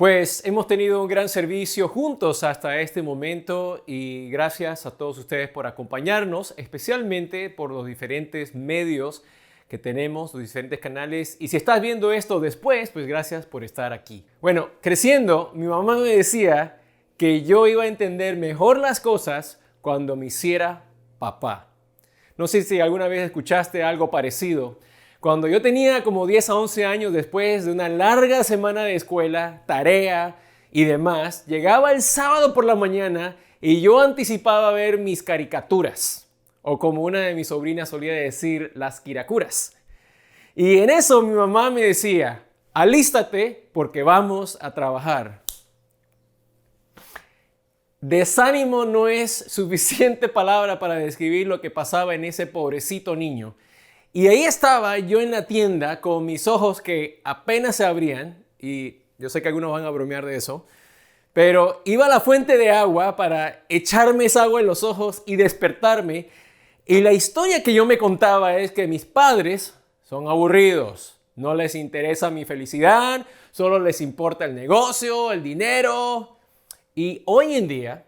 Pues hemos tenido un gran servicio juntos hasta este momento y gracias a todos ustedes por acompañarnos, especialmente por los diferentes medios que tenemos, los diferentes canales. Y si estás viendo esto después, pues gracias por estar aquí. Bueno, creciendo, mi mamá me decía que yo iba a entender mejor las cosas cuando me hiciera papá. No sé si alguna vez escuchaste algo parecido. Cuando yo tenía como 10 a 11 años, después de una larga semana de escuela, tarea y demás, llegaba el sábado por la mañana y yo anticipaba ver mis caricaturas, o como una de mis sobrinas solía decir, las quiracuras. Y en eso mi mamá me decía, alístate porque vamos a trabajar. Desánimo no es suficiente palabra para describir lo que pasaba en ese pobrecito niño. Y ahí estaba yo en la tienda con mis ojos que apenas se abrían, y yo sé que algunos van a bromear de eso, pero iba a la fuente de agua para echarme esa agua en los ojos y despertarme. Y la historia que yo me contaba es que mis padres son aburridos, no les interesa mi felicidad, solo les importa el negocio, el dinero. Y hoy en día,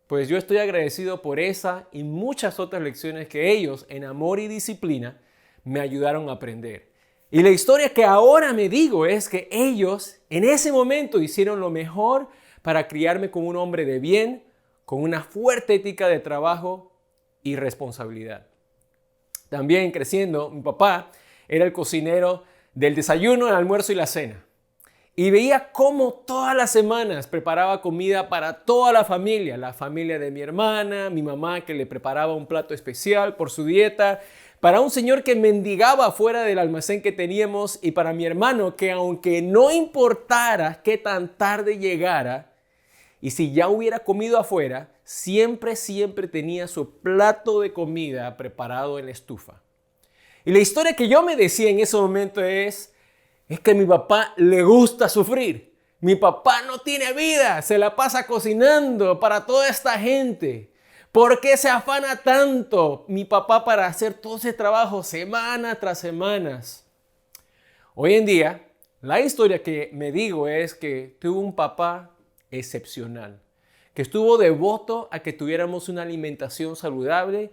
pues yo estoy agradecido por esa y muchas otras lecciones que ellos, en amor y disciplina, me ayudaron a aprender. Y la historia que ahora me digo es que ellos en ese momento hicieron lo mejor para criarme como un hombre de bien, con una fuerte ética de trabajo y responsabilidad. También creciendo, mi papá era el cocinero del desayuno, el almuerzo y la cena. Y veía cómo todas las semanas preparaba comida para toda la familia de mi hermana, mi mamá que le preparaba un plato especial por su dieta, para un señor que mendigaba fuera del almacén que teníamos y para mi hermano que aunque no importara qué tan tarde llegara y si ya hubiera comido afuera, siempre tenía su plato de comida preparado en la estufa. Y la historia que yo me decía en ese momento es que a mi papá le gusta sufrir. Mi papá no tiene vida, se la pasa cocinando para toda esta gente. ¿Por qué se afana tanto mi papá para hacer todo ese trabajo semana tras semana? Hoy en día, la historia que me digo es que tuve un papá excepcional, que estuvo devoto a que tuviéramos una alimentación saludable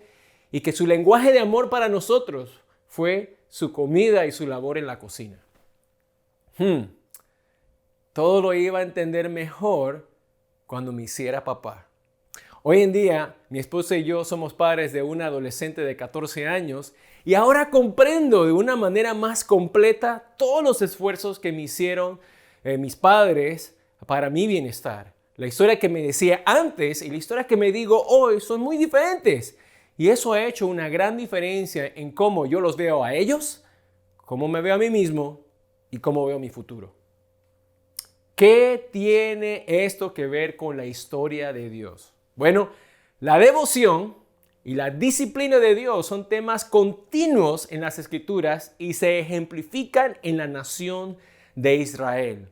y que su lenguaje de amor para nosotros fue su comida y su labor en la cocina. Todo lo iba a entender mejor cuando me hiciera papá. Hoy en día, mi esposa y yo somos padres de una adolescente de 14 años y ahora comprendo de una manera más completa todos los esfuerzos que me hicieron mis padres para mi bienestar. La historia que me decía antes y la historia que me digo hoy son muy diferentes. Y eso ha hecho una gran diferencia en cómo yo los veo a ellos, cómo me veo a mí mismo y cómo veo mi futuro. ¿Qué tiene esto que ver con la historia de Dios? Bueno, la devoción y la disciplina de Dios son temas continuos en las Escrituras y se ejemplifican en la nación de Israel.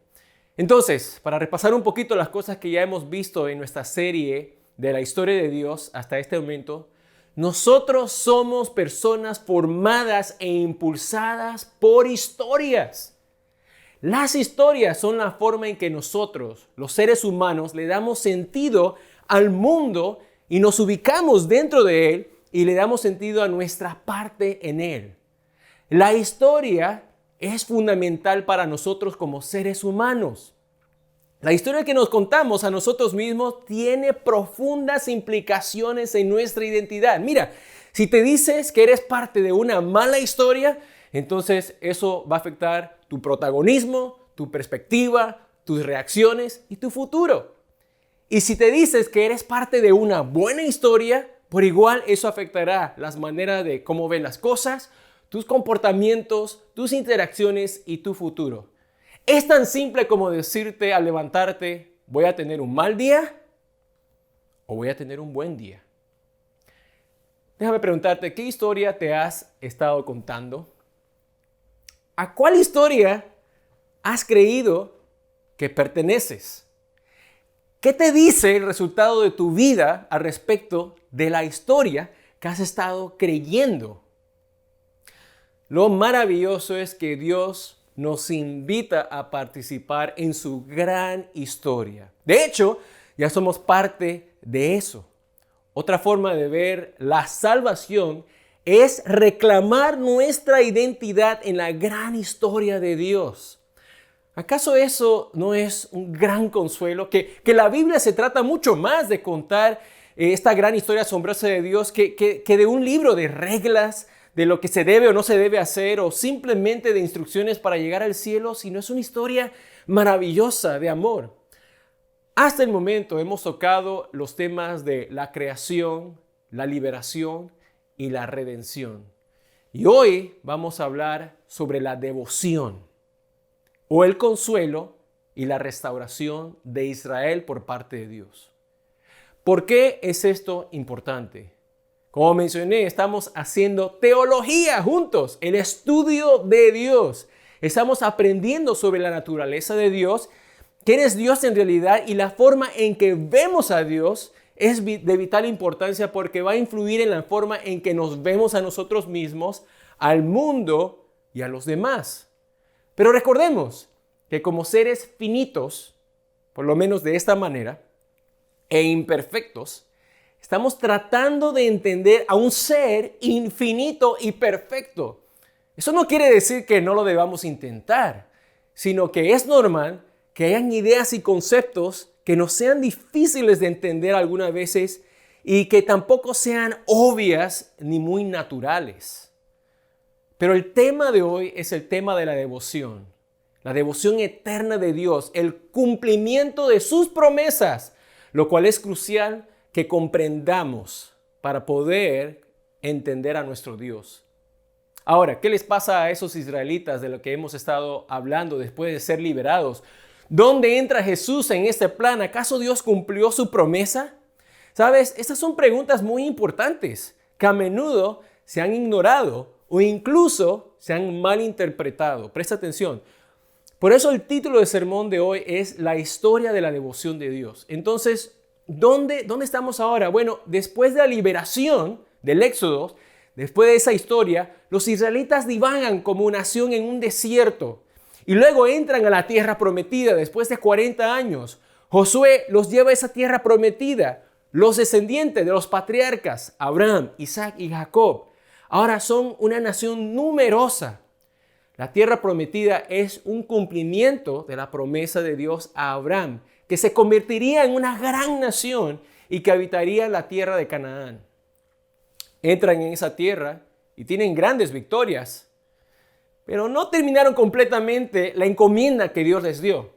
Entonces, para repasar un poquito las cosas que ya hemos visto en nuestra serie de la historia de Dios hasta este momento, nosotros somos personas formadas e impulsadas por historias. Las historias son la forma en que nosotros, los seres humanos, le damos sentido al mundo y nos ubicamos dentro de él y le damos sentido a nuestra parte en él. La historia es fundamental para nosotros como seres humanos. La historia que nos contamos a nosotros mismos tiene profundas implicaciones en nuestra identidad. Mira, si te dices que eres parte de una mala historia, entonces eso va a afectar tu protagonismo, tu perspectiva, tus reacciones y tu futuro. Y si te dices que eres parte de una buena historia, por igual eso afectará las maneras de cómo ves las cosas, tus comportamientos, tus interacciones y tu futuro. Es tan simple como decirte al levantarte, ¿voy a tener un mal día o voy a tener un buen día? Déjame preguntarte, ¿qué historia te has estado contando? ¿A cuál historia has creído que perteneces? ¿Qué te dice el resultado de tu vida al respecto de la historia que has estado creyendo? Lo maravilloso es que Dios nos invita a participar en su gran historia. De hecho, ya somos parte de eso. Otra forma de ver la salvación es reclamar nuestra identidad en la gran historia de Dios. ¿Acaso eso no es un gran consuelo? Que la Biblia se trata mucho más de contar esta gran historia asombrosa de Dios que de un libro de reglas, de lo que se debe o no se debe hacer, o simplemente de instrucciones para llegar al cielo, sino es una historia maravillosa de amor. Hasta el momento hemos tocado los temas de la creación, la liberación y la redención. Y hoy vamos a hablar sobre la devoción o el consuelo y la restauración de Israel por parte de Dios. ¿Por qué es esto importante? Como mencioné, estamos haciendo teología juntos, el estudio de Dios. Estamos aprendiendo sobre la naturaleza de Dios, quién es Dios en realidad y la forma en que vemos a Dios es de vital importancia porque va a influir en la forma en que nos vemos a nosotros mismos, al mundo y a los demás. Pero recordemos que como seres finitos, por lo menos de esta manera, e imperfectos, estamos tratando de entender a un ser infinito y perfecto. Eso no quiere decir que no lo debamos intentar, sino que es normal que hayan ideas y conceptos que nos sean difíciles de entender algunas veces y que tampoco sean obvias ni muy naturales. Pero el tema de hoy es el tema de la devoción eterna de Dios, el cumplimiento de sus promesas, lo cual es crucial que comprendamos para poder entender a nuestro Dios. Ahora, ¿qué les pasa a esos israelitas de lo que hemos estado hablando después de ser liberados? ¿Dónde entra Jesús en este plan? ¿Acaso Dios cumplió su promesa? ¿Sabes? Estas son preguntas muy importantes que a menudo se han ignorado o incluso se han malinterpretado. Presta atención. Por eso el título del sermón de hoy es La historia de la devoción de Dios. Entonces, ¿dónde estamos ahora? Bueno, después de la liberación del Éxodo, después de esa historia, los israelitas divagan como nación en un desierto y luego entran a la tierra prometida después de 40 años. Josué los lleva a esa tierra prometida. Los descendientes de los patriarcas, Abraham, Isaac y Jacob, ahora son una nación numerosa. La tierra prometida es un cumplimiento de la promesa de Dios a Abraham, que se convertiría en una gran nación y que habitaría la tierra de Canaán. Entran en esa tierra y tienen grandes victorias, pero no terminaron completamente la encomienda que Dios les dio.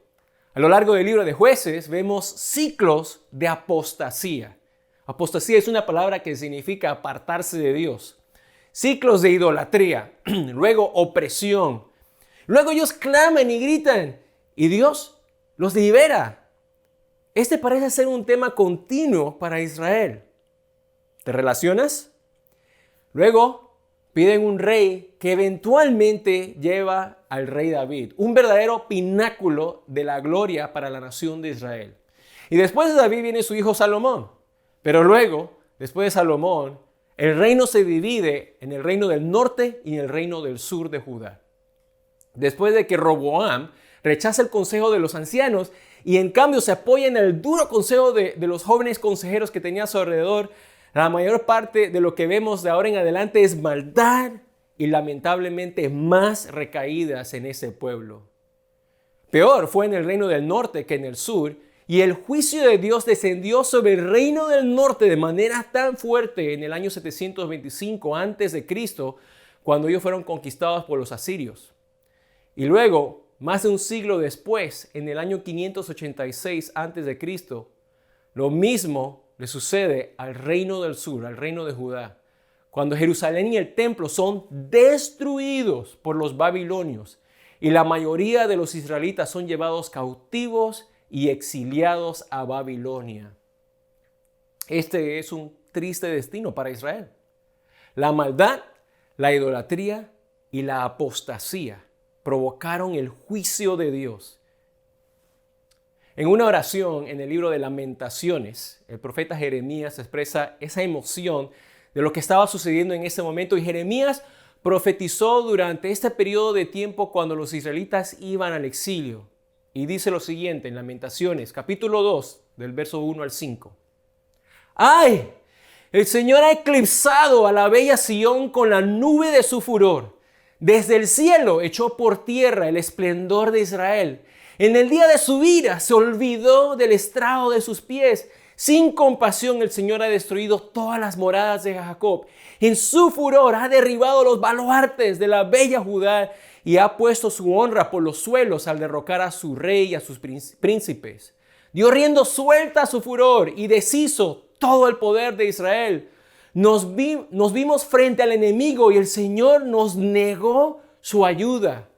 A lo largo del libro de Jueces vemos ciclos de apostasía. Apostasía es una palabra que significa apartarse de Dios. Ciclos de idolatría, luego opresión. Luego ellos claman y gritan y Dios los libera. Este parece ser un tema continuo para Israel. ¿Te relacionas? Luego piden un rey que eventualmente lleva al rey David, un verdadero pináculo de la gloria para la nación de Israel. Y después de David viene su hijo Salomón. Pero luego, después de Salomón, el reino se divide en el reino del norte y en el reino del sur de Judá. Después de que Roboam rechaza el consejo de los ancianos y en cambio se apoya en el duro consejo de los jóvenes consejeros que tenía a su alrededor, la mayor parte de lo que vemos de ahora en adelante es maldad y lamentablemente más recaídas en ese pueblo. Peor fue en el reino del norte que en el sur, y el juicio de Dios descendió sobre el reino del norte de manera tan fuerte en el año 725 a.C., cuando ellos fueron conquistados por los asirios. Y luego, más de un siglo después, en el año 586 a.C., lo mismo le sucede al reino del sur, al reino de Judá, cuando Jerusalén y el templo son destruidos por los babilonios y la mayoría de los israelitas son llevados cautivos y exiliados a Babilonia. Este es un triste destino para Israel. La maldad, la idolatría y la apostasía provocaron el juicio de Dios. En una oración en el libro de Lamentaciones, el profeta Jeremías expresa esa emoción de lo que estaba sucediendo en ese momento y Jeremías profetizó durante este periodo de tiempo cuando los israelitas iban al exilio. Y dice lo siguiente en Lamentaciones, capítulo 2, del verso 1 al 5. ¡Ay! El Señor ha eclipsado a la bella Sión con la nube de su furor. Desde el cielo echó por tierra el esplendor de Israel. En el día de su ira se olvidó del estrado de sus pies. Sin compasión el Señor ha destruido todas las moradas de Jacob. En su furor ha derribado los baluartes de la bella Judá y ha puesto su honra por los suelos al derrocar a su rey y a sus príncipes. Dio rienda suelta a su furor y deshizo todo el poder de Israel. Nos vimos frente al enemigo y el Señor nos negó su ayuda.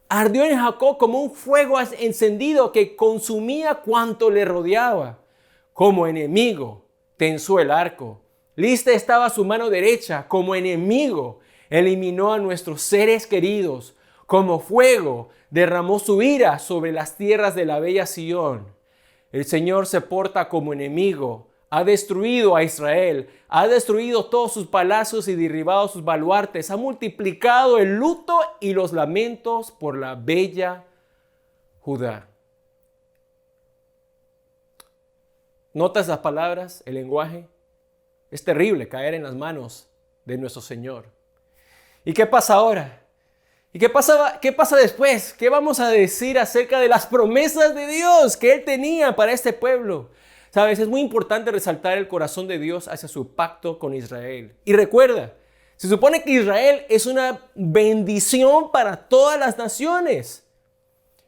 Ardió en Jacob como un fuego encendido que consumía cuanto le rodeaba. Como enemigo tensó el arco. Lista estaba su mano derecha. Como enemigo eliminó a nuestros seres queridos. Como fuego derramó su ira sobre las tierras de la bella Sión. El Señor se porta como enemigo. Ha destruido a Israel, ha destruido todos sus palacios y derribado sus baluartes, ha multiplicado el luto y los lamentos por la bella Judá. ¿Notas las palabras, el lenguaje? Es terrible caer en las manos de nuestro Señor. ¿Y qué pasa ahora? ¿Y qué pasa después? ¿Qué vamos a decir acerca de las promesas de Dios que Él tenía para este pueblo? Sabes, es muy importante resaltar el corazón de Dios hacia su pacto con Israel. Y recuerda, se supone que Israel es una bendición para todas las naciones.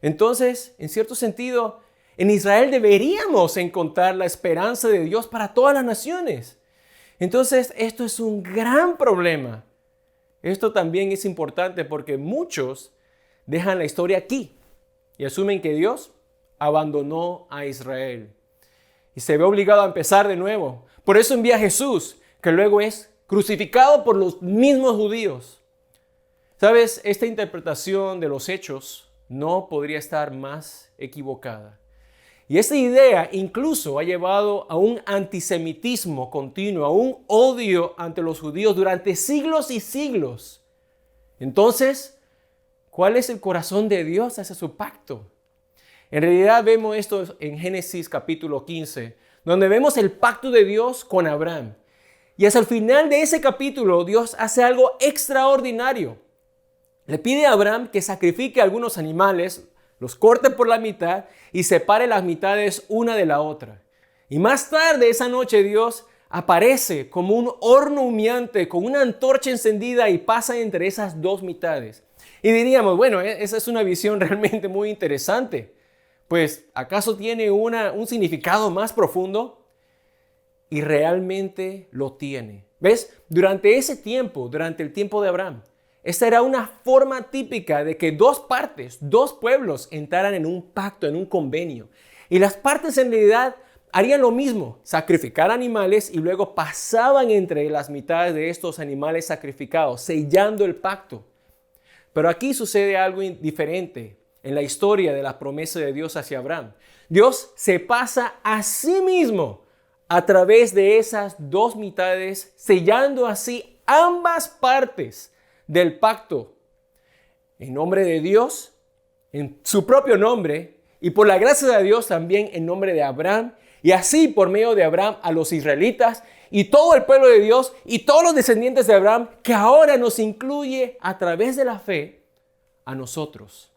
Entonces, en cierto sentido, en Israel deberíamos encontrar la esperanza de Dios para todas las naciones. Entonces, esto es un gran problema. Esto también es importante porque muchos dejan la historia aquí y asumen que Dios abandonó a Israel. Y se ve obligado a empezar de nuevo. Por eso envía a Jesús, que luego es crucificado por los mismos judíos. ¿Sabes? Esta interpretación de los hechos no podría estar más equivocada. Y esta idea incluso ha llevado a un antisemitismo continuo, a un odio ante los judíos durante siglos y siglos. Entonces, ¿cuál es el corazón de Dios hacia su pacto? En realidad vemos esto en Génesis capítulo 15, donde vemos el pacto de Dios con Abraham. Y hasta el final de ese capítulo, Dios hace algo extraordinario. Le pide a Abraham que sacrifique algunos animales, los corte por la mitad y separe las mitades una de la otra. Y más tarde esa noche Dios aparece como un horno humeante con una antorcha encendida y pasa entre esas dos mitades. Y diríamos, bueno, esa es una visión realmente muy interesante. Pues, ¿acaso tiene un significado más profundo? Y realmente lo tiene. ¿Ves? Durante ese tiempo, durante el tiempo de Abraham, esta era una forma típica de que dos partes, dos pueblos entraran en un pacto, en un convenio. Y las partes en realidad harían lo mismo, sacrificar animales y luego pasaban entre las mitades de estos animales sacrificados, sellando el pacto. Pero aquí sucede algo diferente. En la historia de la promesa de Dios hacia Abraham, Dios se pasa a sí mismo a través de esas dos mitades, sellando así ambas partes del pacto. En nombre de Dios, en su propio nombre, y por la gracia de Dios también en nombre de Abraham, y así por medio de Abraham a los israelitas y todo el pueblo de Dios y todos los descendientes de Abraham, que ahora nos incluye a través de la fe a nosotros.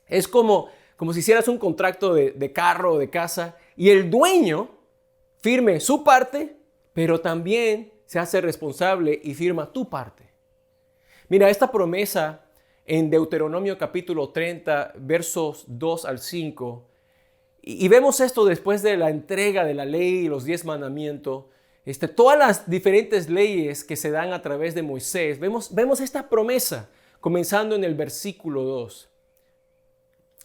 Es como si hicieras un contrato de carro o de casa y el dueño firme su parte, pero también se hace responsable y firma tu parte. Mira, esta promesa en Deuteronomio capítulo 30, versos 2 al 5, y vemos esto después de la entrega de la ley y los 10 mandamientos, todas las diferentes leyes que se dan a través de Moisés, vemos esta promesa comenzando en el versículo 2.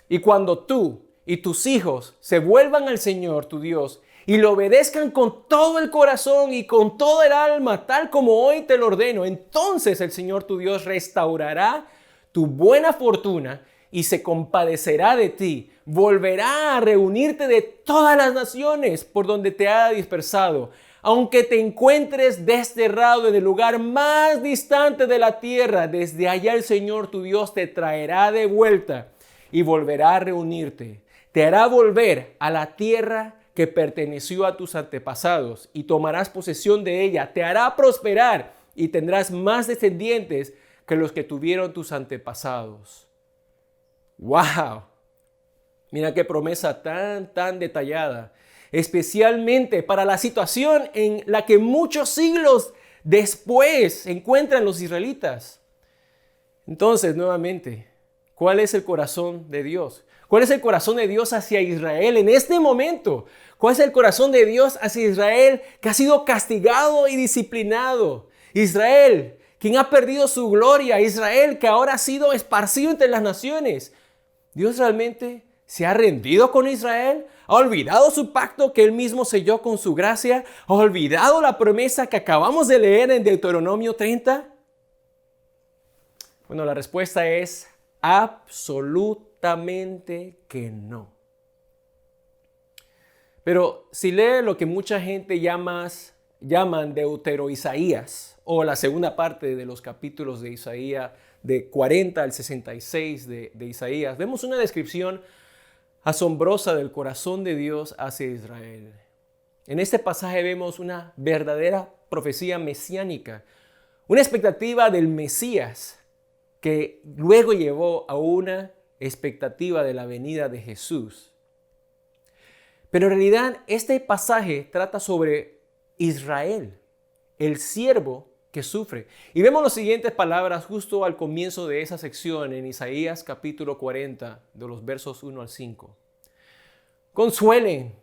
Y cuando tú y tus hijos se vuelvan al Señor, tu Dios, y lo obedezcan con todo el corazón y con todo el alma, tal como hoy te lo ordeno, entonces el Señor tu Dios restaurará tu buena fortuna y se compadecerá de ti. Volverá a reunirte de todas las naciones por donde te ha dispersado, aunque te encuentres desterrado en el lugar más distante de la tierra, desde allá el Señor tu Dios te traerá de vuelta y volverá a reunirte. Te hará volver a la tierra que perteneció a tus antepasados y tomarás posesión de ella. Te hará prosperar y tendrás más descendientes que los que tuvieron tus antepasados. ¡Wow! Mira qué promesa tan detallada, especialmente para la situación en la que muchos siglos después se encuentran los israelitas. Entonces, nuevamente, ¿cuál es el corazón de Dios? ¿Cuál es el corazón de Dios hacia Israel en este momento? ¿Cuál es el corazón de Dios hacia Israel que ha sido castigado y disciplinado? Israel, quien ha perdido su gloria. Israel, que ahora ha sido esparcido entre las naciones. Dios realmente se ha rendido con Israel. ¿Ha olvidado su pacto que él mismo selló con su gracia? ¿Ha olvidado la promesa que acabamos de leer en Deuteronomio 30? Bueno, la respuesta es absolutamente que no. Pero si lee lo que mucha gente llaman Deutero-Isaías, o la segunda parte de los capítulos de Isaías, de 40 al 66 de Isaías, vemos una descripción asombrosa del corazón de Dios hacia Israel. En este pasaje vemos una verdadera profecía mesiánica, una expectativa del Mesías que luego llevó a una expectativa de la venida de Jesús. Pero en realidad este pasaje trata sobre Israel, el siervo que sufre. Y vemos las siguientes palabras justo al comienzo de esa sección en Isaías capítulo 40, de los versos 1 al 5. Consuelen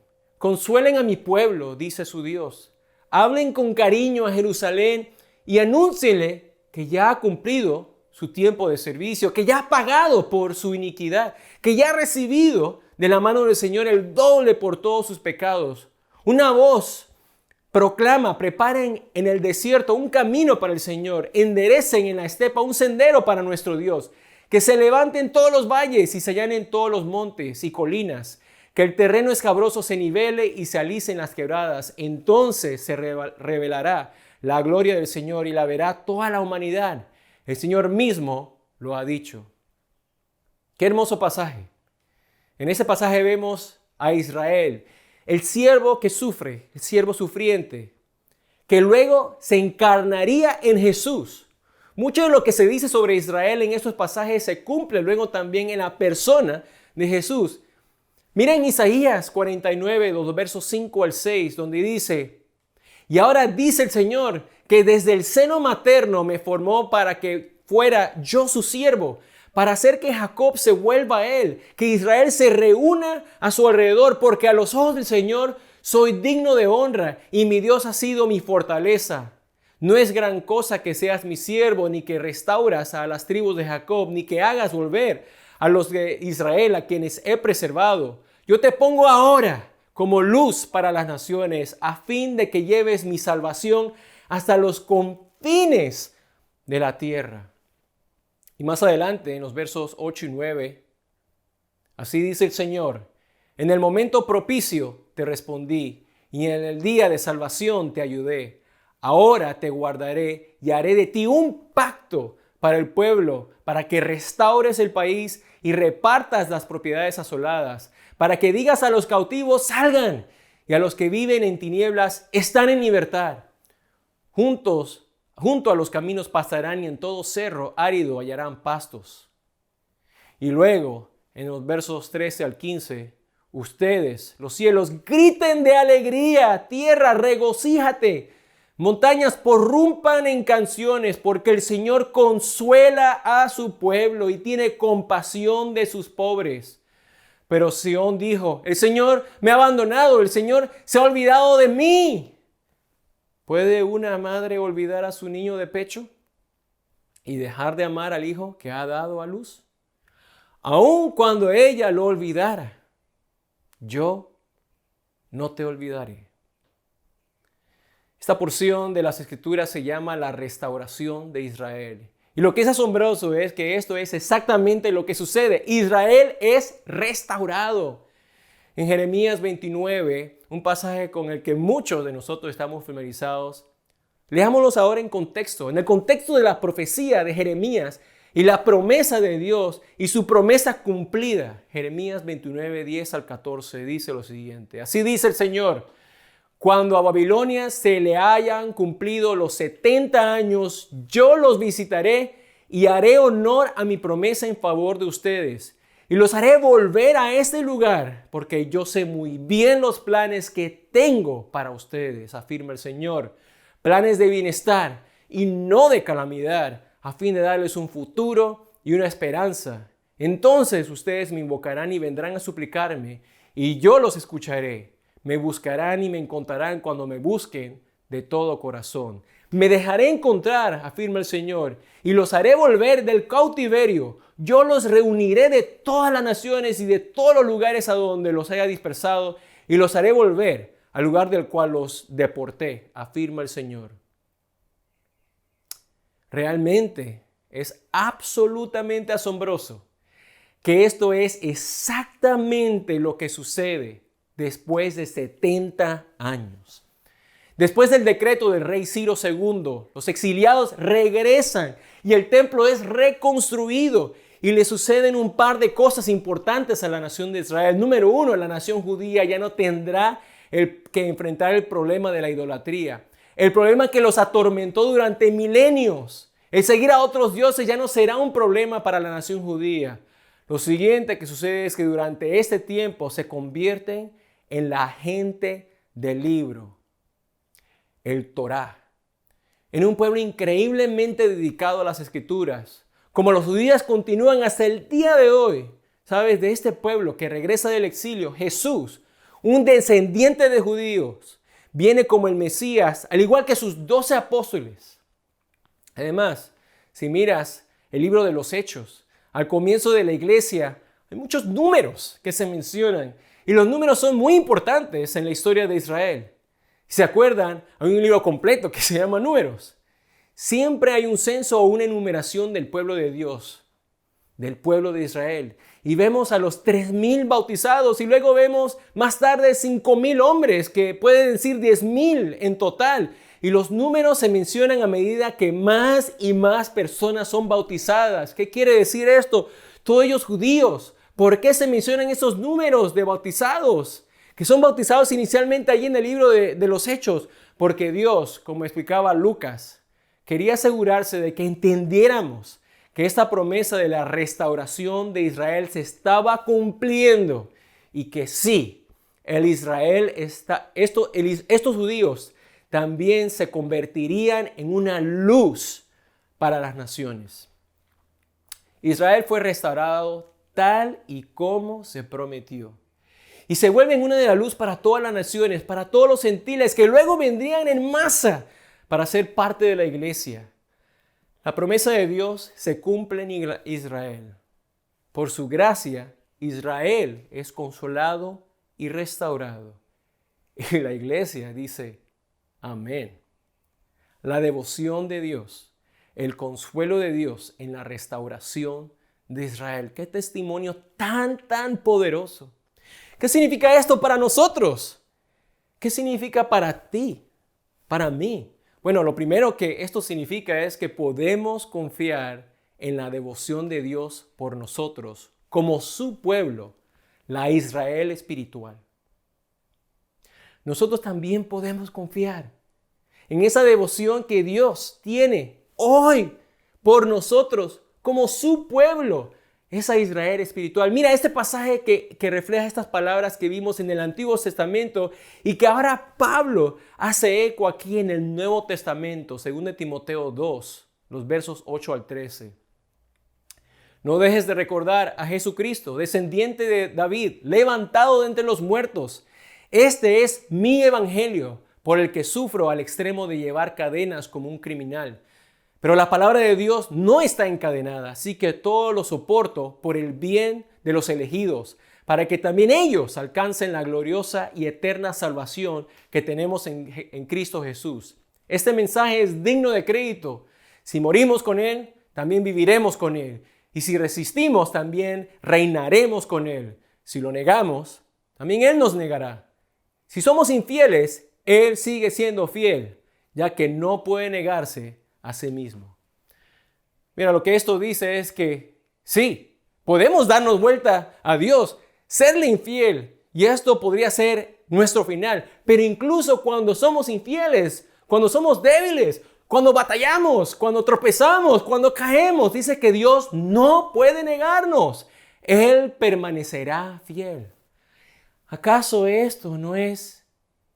a mi pueblo, dice su Dios. Hablen con cariño a Jerusalén y anúncienle que ya ha cumplido su tiempo de servicio, que ya ha pagado por su iniquidad, que ya ha recibido de la mano del Señor el doble por todos sus pecados. Una voz proclama: preparen en el desierto un camino para el Señor, enderecen en la estepa un sendero para nuestro Dios, que se levanten todos los valles y se allanen todos los montes y colinas, que el terreno escabroso se nivele y se alicen las quebradas. Entonces se revelará la gloria del Señor y la verá toda la humanidad. El Señor mismo lo ha dicho. Qué hermoso pasaje. En ese pasaje vemos a Israel, el siervo que sufre, el siervo sufriente, que luego se encarnaría en Jesús. Mucho de lo que se dice sobre Israel en estos pasajes se cumple luego también en la persona de Jesús. Miren Isaías 49, los versos 5 al 6, donde dice: y ahora dice el Señor que desde el seno materno me formó para que fuera yo su siervo, para hacer que Jacob se vuelva a él, que Israel se reúna a su alrededor, porque a los ojos del Señor soy digno de honra y mi Dios ha sido mi fortaleza. No es gran cosa que seas mi siervo, ni que restauras a las tribus de Jacob, ni que hagas volver a los de Israel, a quienes he preservado. Yo te pongo ahora como luz para las naciones, a fin de que lleves mi salvación hasta los confines de la tierra. Y más adelante, en los versos 8 y 9, así dice el Señor: en el momento propicio te respondí, y en el día de salvación te ayudé. Ahora te guardaré y haré de ti un pacto para el pueblo, para que restaures el país y repartas las propiedades asoladas, para que digas a los cautivos: salgan, y a los que viven en tinieblas: están en libertad. Junto a los caminos pasarán, y en todo cerro árido hallarán pastos. Y luego, en los versos 13 al 15, ustedes, los cielos, griten de alegría, tierra, regocíjate, montañas, porrumpan en canciones, porque el Señor consuela a su pueblo y tiene compasión de sus pobres. Pero Sión dijo: el Señor me ha abandonado, el Señor se ha olvidado de mí. ¿Puede una madre olvidar a su niño de pecho y dejar de amar al hijo que ha dado a luz? Aun cuando ella lo olvidara, yo no te olvidaré. Esta porción de las Escrituras se llama la restauración de Israel. Y lo que es asombroso es que esto es exactamente lo que sucede. Israel es restaurado. En Jeremías 29, un pasaje con el que muchos de nosotros estamos familiarizados. Leámoslos ahora en el contexto de la profecía de Jeremías y la promesa de Dios y su promesa cumplida. Jeremías 29, 10 al 14 dice lo siguiente. Así dice el Señor: cuando a Babilonia se le hayan cumplido los 70 años, yo los visitaré y haré honor a mi promesa en favor de ustedes. Y los haré volver a este lugar, porque yo sé muy bien los planes que tengo para ustedes, afirma el Señor. Planes de bienestar y no de calamidad, a fin de darles un futuro y una esperanza. Entonces ustedes me invocarán y vendrán a suplicarme, y yo los escucharé. Me buscarán y me encontrarán cuando me busquen de todo corazón. Me dejaré encontrar, afirma el Señor, y los haré volver del cautiverio. Yo los reuniré de todas las naciones y de todos los lugares a donde los haya dispersado, y los haré volver al lugar del cual los deporté, afirma el Señor. Realmente es absolutamente asombroso que esto es exactamente lo que sucede después de 70 años. Después del decreto del rey Ciro II, los exiliados regresan y el templo es reconstruido y le suceden un par de cosas importantes a la nación de Israel. Número uno, la nación judía ya no tendrá que enfrentar el problema de la idolatría. El problema que los atormentó durante milenios. El seguir a otros dioses ya no será un problema para la nación judía. Lo siguiente que sucede es que durante este tiempo se convierten en la gente del libro, el Torá, en un pueblo increíblemente dedicado a las Escrituras. Como los judíos continúan hasta el día de hoy, ¿sabes? De este pueblo que regresa del exilio, Jesús, un descendiente de judíos, viene como el Mesías, al igual que sus 12 apóstoles. Además, si miras el libro de los Hechos, al comienzo de la iglesia, hay muchos números que se mencionan. Y los números son muy importantes en la historia de Israel. Si se acuerdan, hay un libro completo que se llama Números. Siempre hay un censo o una enumeración del pueblo de Dios, del pueblo de Israel. Y vemos a los 3,000 bautizados y luego vemos más tarde 5,000 hombres, que pueden decir 10,000 en total. Y los números se mencionan a medida que más y más personas son bautizadas. ¿Qué quiere decir esto? Todos ellos judíos. ¿Por qué se mencionan esos números de bautizados? Que son bautizados inicialmente allí en el libro de los Hechos. Porque Dios, como explicaba Lucas, quería asegurarse de que entendiéramos que esta promesa de la restauración de Israel se estaba cumpliendo. Y que sí, estos judíos también se convertirían en una luz para las naciones. Israel fue restaurado tal y como se prometió. Y se vuelven una de la luz para todas las naciones, para todos los gentiles que luego vendrían en masa para ser parte de la iglesia. La promesa de Dios se cumple en Israel. Por su gracia, Israel es consolado y restaurado. Y la iglesia dice: amén. La devoción de Dios, el consuelo de Dios en la restauración de Israel. Qué testimonio tan poderoso. ¿Qué significa esto para nosotros? ¿Qué significa para ti? Para mí. Bueno, lo primero que esto significa es que podemos confiar en la devoción de Dios por nosotros, como su pueblo, la Israel espiritual. Nosotros también podemos confiar en esa devoción que Dios tiene hoy por nosotros como su pueblo, esa Israel espiritual. Mira este pasaje que refleja estas palabras que vimos en el Antiguo Testamento y que ahora Pablo hace eco aquí en el Nuevo Testamento, 2 Timoteo 2, los versos 8 al 13. No dejes de recordar a Jesucristo, descendiente de David, levantado de entre los muertos. Este es mi evangelio, por el que sufro al extremo de llevar cadenas como un criminal. Pero la palabra de Dios no está encadenada, así que todo lo soporto por el bien de los elegidos, para que también ellos alcancen la gloriosa y eterna salvación que tenemos en Cristo Jesús. Este mensaje es digno de crédito. Si morimos con Él, también viviremos con Él. Y si resistimos, también reinaremos con Él. Si lo negamos, también Él nos negará. Si somos infieles, Él sigue siendo fiel, ya que no puede negarse a sí mismo. Mira, lo que esto dice es que sí, podemos darnos vuelta a Dios, serle infiel, y esto podría ser nuestro final. Pero incluso cuando somos infieles, cuando somos débiles, cuando batallamos, cuando tropezamos, cuando caemos, dice que Dios no puede negarnos. Él permanecerá fiel. ¿Acaso esto no es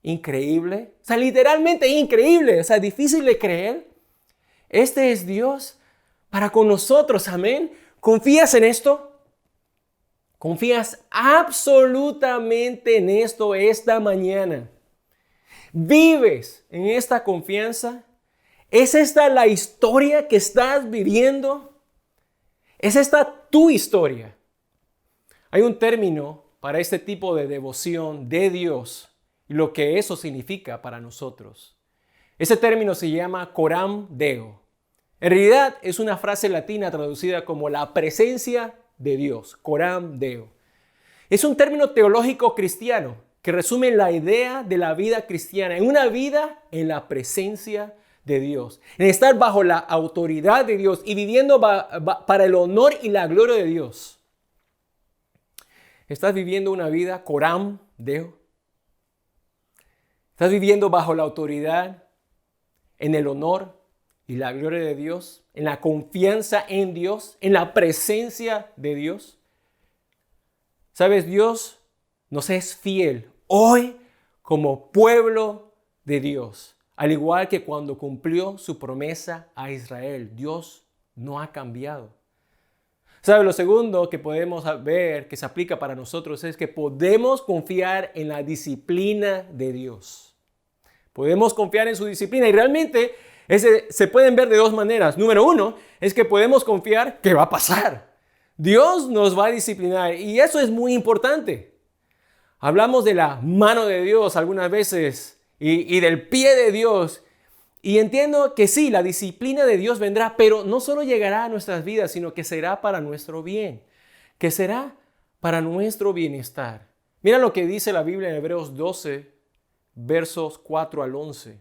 increíble? O sea, literalmente increíble, o sea, difícil de creer. Este es Dios para con nosotros, amén. ¿Confías en esto? ¿Confías absolutamente en esto esta mañana? ¿Vives en esta confianza? ¿Es esta la historia que estás viviendo? ¿Es esta tu historia? Hay un término para este tipo de devoción de Dios y lo que eso significa para nosotros. Ese término se llama coram Deo. En realidad es una frase latina traducida como la presencia de Dios, coram Deo. Es un término teológico cristiano que resume la idea de la vida cristiana, en una vida en la presencia de Dios, en estar bajo la autoridad de Dios y viviendo para el honor y la gloria de Dios. ¿Estás viviendo una vida coram Deo? ¿Estás viviendo bajo la autoridad, en el honor y la gloria de Dios, en la confianza en Dios, en la presencia de Dios? ¿Sabes? Dios nos es fiel hoy como pueblo de Dios, al igual que cuando cumplió su promesa a Israel. Dios no ha cambiado. ¿Sabes? Lo segundo que podemos ver que se aplica para nosotros es que podemos confiar en la disciplina de Dios. Podemos confiar en su disciplina y realmente se pueden ver de dos maneras. Número uno es que podemos confiar que va a pasar. Dios nos va a disciplinar y eso es muy importante. Hablamos de la mano de Dios algunas veces y del pie de Dios. Y entiendo que sí, la disciplina de Dios vendrá, pero no solo llegará a nuestras vidas, sino que será para nuestro bien, que será para nuestro bienestar. Mira lo que dice la Biblia en Hebreos 12, versos 4 al 11.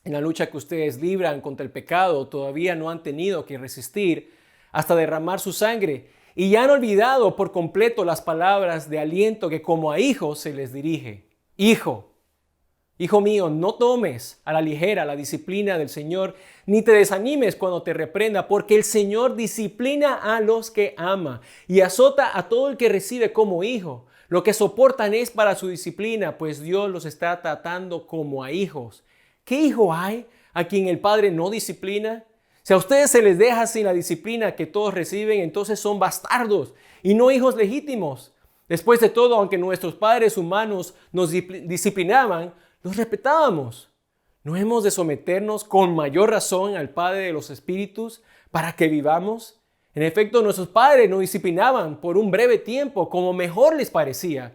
En la lucha que ustedes libran contra el pecado, todavía no han tenido que resistir hasta derramar su sangre y ya han olvidado por completo las palabras de aliento que como a hijos se les dirige. Hijo mío, no tomes a la ligera la disciplina del Señor, ni te desanimes cuando te reprenda, porque el Señor disciplina a los que ama y azota a todo el que recibe como hijo. Lo que soportan es para su disciplina, pues Dios los está tratando como a hijos. ¿Qué hijo hay a quien el Padre no disciplina? Si a ustedes se les deja sin la disciplina que todos reciben, entonces son bastardos y no hijos legítimos. Después de todo, aunque nuestros padres humanos nos disciplinaban, los respetábamos. ¿No hemos de someternos con mayor razón al Padre de los Espíritus para que vivamos? En efecto, nuestros padres nos disciplinaban por un breve tiempo como mejor les parecía,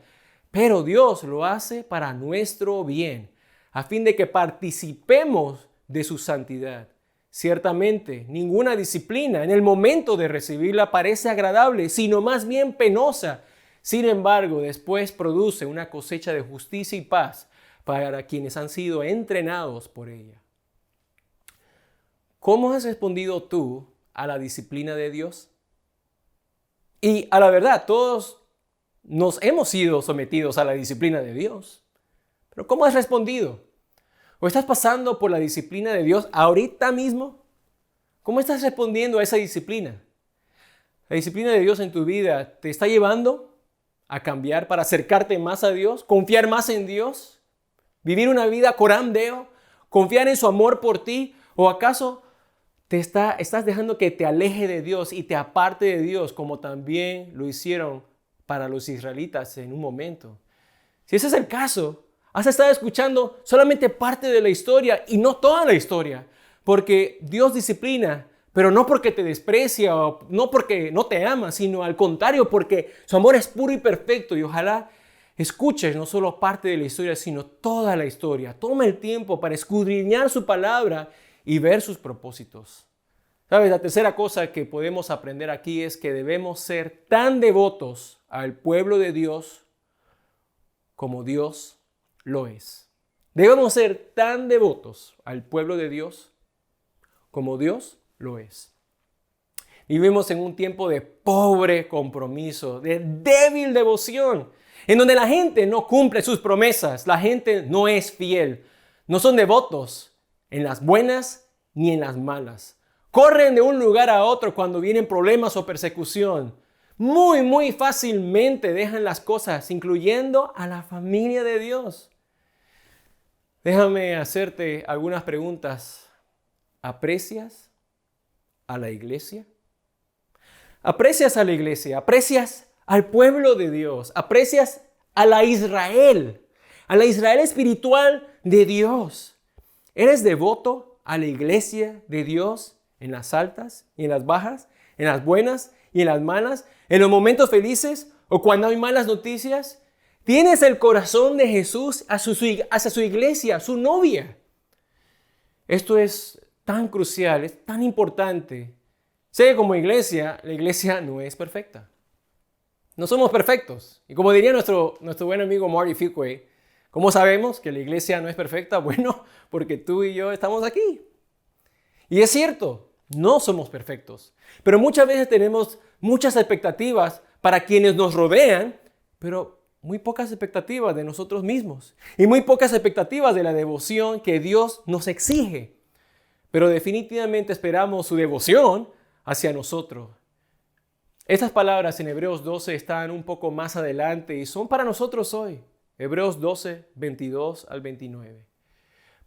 pero Dios lo hace para nuestro bien, a fin de que participemos de su santidad. Ciertamente, ninguna disciplina en el momento de recibirla parece agradable, sino más bien penosa. Sin embargo, después produce una cosecha de justicia y paz para quienes han sido entrenados por ella. ¿Cómo has respondido tú a la disciplina de Dios? Y a la verdad, todos nos hemos sido sometidos a la disciplina de Dios. Pero ¿cómo has respondido? ¿O estás pasando por la disciplina de Dios ahorita mismo? ¿Cómo estás respondiendo a esa disciplina? ¿La disciplina de Dios en tu vida te está llevando a cambiar para acercarte más a Dios? ¿Confiar más en Dios? ¿Vivir una vida coram Deo? ¿Confiar en su amor por ti? ¿O acaso estás dejando que te aleje de Dios y te aparte de Dios como también lo hicieron para los israelitas en un momento? Si ese es el caso, has estado escuchando solamente parte de la historia y no toda la historia, porque Dios disciplina, pero no porque te desprecia o no porque no te ama, sino al contrario, porque su amor es puro y perfecto y ojalá escuches no solo parte de la historia, sino toda la historia. Toma el tiempo para escudriñar su palabra y ver sus propósitos. ¿Sabes? La tercera cosa que podemos aprender aquí es que debemos ser tan devotos al pueblo de Dios como Dios lo es. Debemos ser tan devotos al pueblo de Dios como Dios lo es. Vivimos en un tiempo de pobre compromiso, de débil devoción, en donde la gente no cumple sus promesas, la gente no es fiel, no son devotos en las buenas ni en las malas. Corren de un lugar a otro cuando vienen problemas o persecución. Muy fácilmente dejan las cosas, incluyendo a la familia de Dios. Déjame hacerte algunas preguntas. ¿Aprecias a la iglesia? ¿Aprecias a la iglesia? ¿Aprecias al pueblo de Dios? ¿Aprecias a la Israel espiritual de Dios? ¿Eres devoto a la iglesia de Dios en las altas y en las bajas, en las buenas y en las malas, en los momentos felices o cuando hay malas noticias? ¿Tienes el corazón de Jesús hacia su iglesia, su novia? Esto es tan crucial, es tan importante. Sé que como iglesia, la iglesia no es perfecta. No somos perfectos. Y como diría nuestro buen amigo Marty Fuqua, ¿cómo sabemos que la iglesia no es perfecta? Bueno, porque tú y yo estamos aquí. Y es cierto, no somos perfectos. Pero muchas veces tenemos muchas expectativas para quienes nos rodean, pero muy pocas expectativas de nosotros mismos. Y muy pocas expectativas de la devoción que Dios nos exige. Pero definitivamente esperamos su devoción hacia nosotros. Estas palabras en Hebreos 12 están un poco más adelante y son para nosotros hoy. Hebreos 12, 22 al 29.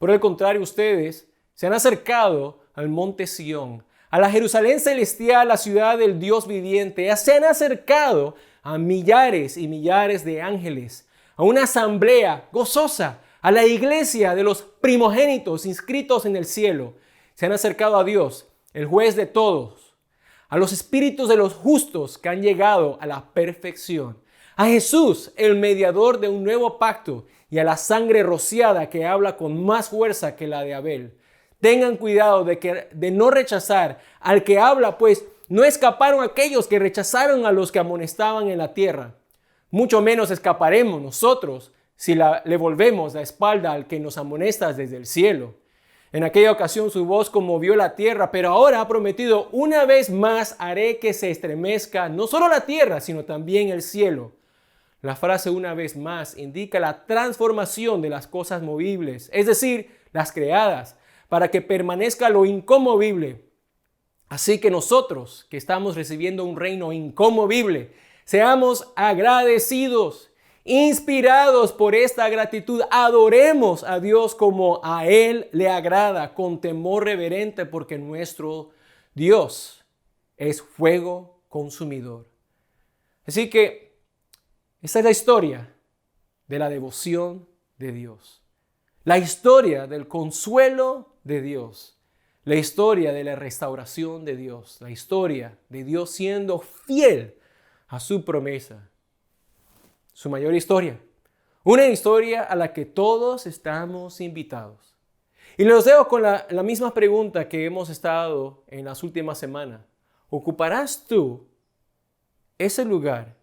Por el contrario, ustedes se han acercado al monte Sión, a la Jerusalén celestial, la ciudad del Dios viviente. Se han acercado a millares y millares de ángeles, a una asamblea gozosa, a la iglesia de los primogénitos inscritos en el cielo. Se han acercado a Dios, el juez de todos, a los espíritus de los justos que han llegado a la perfección, a Jesús, el mediador de un nuevo pacto, y a la sangre rociada que habla con más fuerza que la de Abel. Tengan cuidado de no rechazar al que habla, pues no escaparon aquellos que rechazaron a los que amonestaban en la tierra. Mucho menos escaparemos nosotros si le volvemos la espalda al que nos amonesta desde el cielo. En aquella ocasión su voz conmovió la tierra, pero ahora ha prometido: una vez más haré que se estremezca no solo la tierra, sino también el cielo. La frase "una vez más" indica la transformación de las cosas movibles, es decir, las creadas, para que permanezca lo inconmovible. Así que nosotros, que estamos recibiendo un reino inconmovible, seamos agradecidos. Inspirados por esta gratitud, adoremos a Dios como a Él le agrada, con temor reverente, porque nuestro Dios es fuego consumidor. Así que esta es la historia de la devoción de Dios, la historia del consuelo de Dios, la historia de la restauración de Dios, la historia de Dios siendo fiel a su promesa. Su mayor historia. Una historia a la que todos estamos invitados. Y los dejo con la misma pregunta que hemos estado en las últimas semanas. ¿Ocuparás tú ese lugar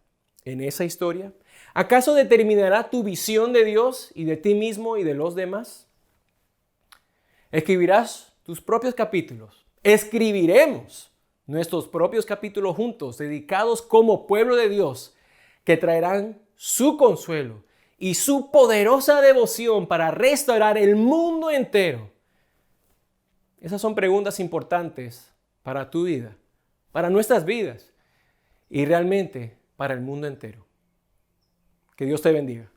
en esa historia? ¿Acaso determinará tu visión de Dios y de ti mismo y de los demás? Escribirás tus propios capítulos. Escribiremos nuestros propios capítulos juntos, dedicados como pueblo de Dios, que traerán su consuelo y su poderosa devoción para restaurar el mundo entero. Esas son preguntas importantes para tu vida, para nuestras vidas y realmente para el mundo entero. Que Dios te bendiga.